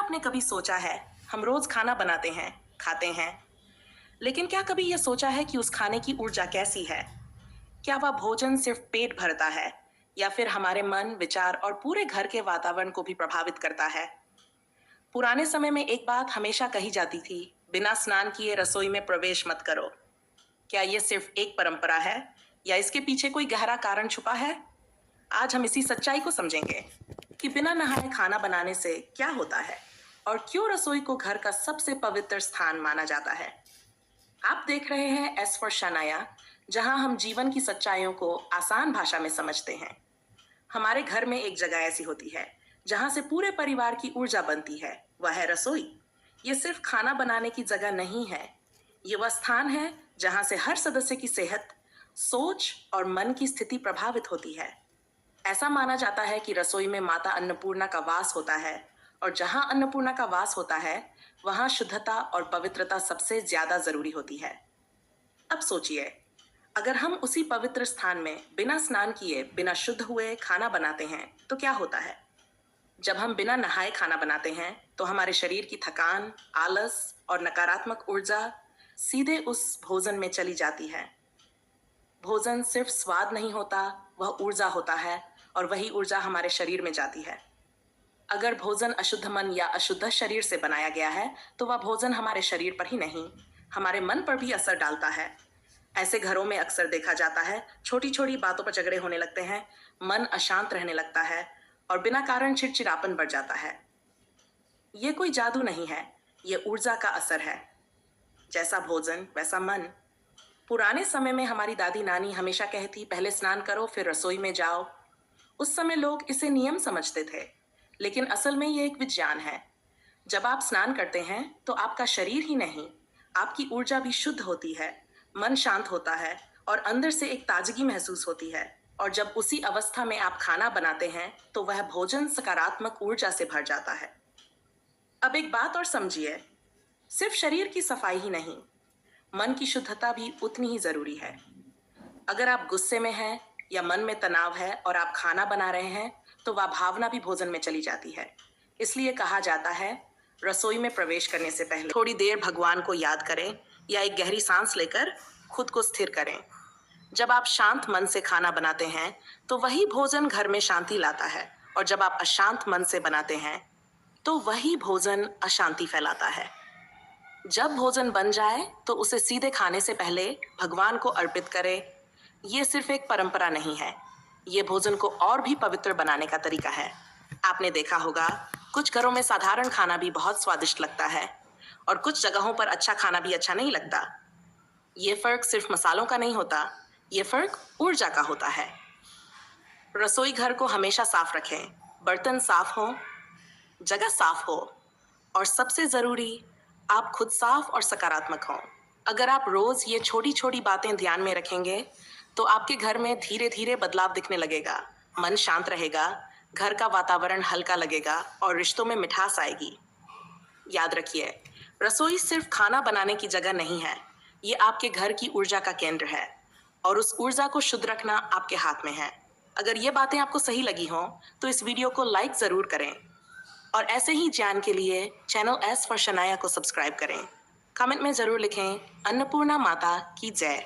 आपने कभी सोचा है, हम रोज खाना बनाते हैं, खाते हैं, लेकिन क्या कभी यह सोचा है कि उस खाने की ऊर्जा कैसी है? क्या वह भोजन सिर्फ पेट भरता है या फिर हमारे मन, विचार और पूरे घर के वातावरण को भी प्रभावित करता है? पुराने समय में एक बात हमेशा कही जाती थी, बिना स्नान किए रसोई में प्रवेश मत करो। क्या यह सिर्फ एक परंपरा है या इसके पीछे कोई गहरा कारण छुपा है? आज हम इसी सच्चाई को समझेंगे कि बिना नहाए खाना बनाने से क्या होता है और क्यों रसोई को घर का सबसे पवित्र स्थान माना जाता है। आप देख रहे हैं एस फॉर शनाया, जहां हम जीवन की सच्चाइयों को आसान भाषा में समझते हैं। हमारे घर में एक जगह ऐसी होती है जहां से पूरे परिवार की ऊर्जा बनती है, वह है रसोई। ये सिर्फ खाना बनाने की जगह नहीं है, ये वह स्थान है जहां से हर सदस्य की सेहत, सोच और मन की स्थिति प्रभावित होती है। ऐसा माना जाता है कि रसोई में माता अन्नपूर्णा का वास होता है, और जहां अन्नपूर्णा का वास होता है वहां शुद्धता और पवित्रता सबसे ज्यादा जरूरी होती है। अब सोचिए, अगर हम उसी पवित्र स्थान में बिना स्नान किए, बिना शुद्ध हुए खाना बनाते हैं तो क्या होता है? जब हम बिना नहाए खाना बनाते हैं तो हमारे शरीर की थकान, आलस और नकारात्मक ऊर्जा सीधे उस भोजन में चली जाती है। भोजन सिर्फ स्वाद नहीं होता, वह ऊर्जा होता है, और वही ऊर्जा हमारे शरीर में जाती है। अगर भोजन अशुद्ध मन या अशुद्ध शरीर से बनाया गया है तो वह भोजन हमारे शरीर पर ही नहीं, हमारे मन पर भी असर डालता है। ऐसे घरों में अक्सर देखा जाता है, छोटी छोटी बातों पर झगड़े होने लगते हैं, मन अशांत रहने लगता है और बिना कारण चिड़चिड़ापन बढ़ जाता है। ये कोई जादू नहीं है, ये ऊर्जा का असर है। जैसा भोजन वैसा मन। पुराने समय में हमारी दादी नानी हमेशा कहती, पहले स्नान करो फिर रसोई में जाओ। उस समय लोग इसे नियम समझते थे, लेकिन असल में ये एक विज्ञान है। जब आप स्नान करते हैं तो आपका शरीर ही नहीं, आपकी ऊर्जा भी शुद्ध होती है, मन शांत होता है और अंदर से एक ताजगी महसूस होती है। और जब उसी अवस्था में आप खाना बनाते हैं तो वह भोजन सकारात्मक ऊर्जा से भर जाता है। अब एक बात और समझिए, सिर्फ शरीर की सफाई ही नहीं, मन की शुद्धता भी उतनी ही जरूरी है। अगर आप गुस्से में हैं या मन में तनाव है और आप खाना बना रहे हैं तो वह भावना भी भोजन में चली जाती है। इसलिए कहा जाता है, रसोई में प्रवेश करने से पहले थोड़ी देर भगवान को याद करें या एक गहरी सांस लेकर खुद को स्थिर करें। जब आप शांत मन से खाना बनाते हैं तो वही भोजन घर में शांति लाता है, और जब आप अशांत मन से बनाते हैं तो वही भोजन अशांति फैलाता है। जब भोजन बन जाए तो उसे सीधे खाने से पहले भगवान को अर्पित करें। ये सिर्फ एक परंपरा नहीं है, ये भोजन को और भी पवित्र बनाने का तरीका है। आपने देखा होगा, कुछ घरों में साधारण खाना भी बहुत स्वादिष्ट लगता है और कुछ जगहों पर अच्छा खाना भी अच्छा नहीं लगता। ये फर्क सिर्फ मसालों का नहीं होता, ये फर्क ऊर्जा का होता है। रसोई घर को हमेशा साफ रखें, बर्तन साफ हों, जगह साफ हो, और सबसे जरूरी, आप खुद साफ और सकारात्मक हों। अगर आप रोज ये छोटी छोटी बातें ध्यान में रखेंगे तो आपके घर में धीरे धीरे बदलाव दिखने लगेगा। मन शांत रहेगा, घर का वातावरण हल्का लगेगा और रिश्तों में मिठास आएगी। याद रखिए, रसोई सिर्फ खाना बनाने की जगह नहीं है, ये आपके घर की ऊर्जा का केंद्र है, और उस ऊर्जा को शुद्ध रखना आपके हाथ में है। अगर ये बातें आपको सही लगी हों तो इस वीडियो को लाइक जरूर करें, और ऐसे ही ज्ञान के लिए चैनल एस फॉर शनाया को सब्सक्राइब करें। कमेंट में जरूर लिखें, अन्नपूर्णा माता की जय।